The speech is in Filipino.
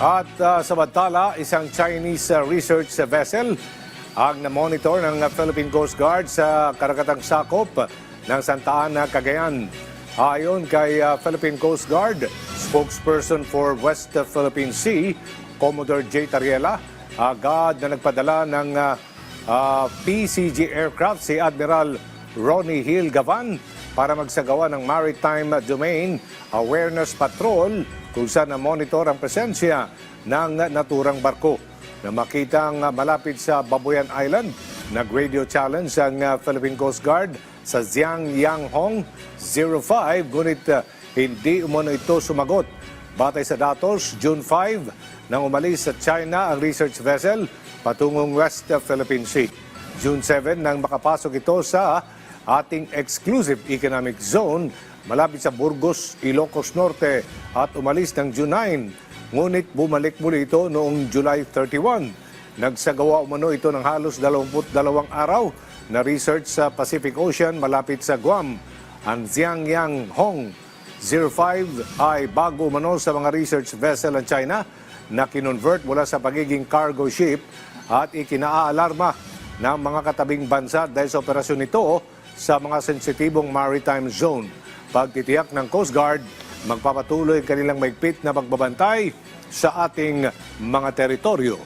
At samantala, isang Chinese research vessel ang na-monitor ng Philippine Coast Guard sa karagatang sakop ng Santa Ana, Cagayan. Ayon kay Philippine Coast Guard, spokesperson for West Philippine Sea, Commodore J. Tariela, agad na nagpadala ng PCG aircraft si Admiral Ronnie Hill Gavan para magsagawa ng Maritime Domain Awareness Patrol kung saan na-monitor ang presensya ng naturang barko. Na makitang malapit sa Babuyan Island, nag-radio challenge ang Philippine Coast Guard sa Xiang Yang Hong 05, ngunit hindi umano ito sumagot. Batay sa datos, June 5, nang umalis sa China ang research vessel patungong West Philippine Sea. June 7, nang makapasok ito sa ating exclusive economic zone malapit sa Burgos, Ilocos Norte at umalis ng June 9. Ngunit bumalik muli ito noong July 31. Nagsagawa umano ito ng halos 22 araw na research sa Pacific Ocean malapit sa Guam. Ang Xiangyang Hong 05 ay bago umano sa mga research vessel ng China na kinonvert mula sa pagiging cargo ship at ikinaalarma ng mga katabing bansa dahil sa operasyon nito sa mga sensitibong maritime zone. Pagtitiyak ng Coast Guard, magpapatuloy kanilang maigpit na pagbabantay sa ating mga teritoryo.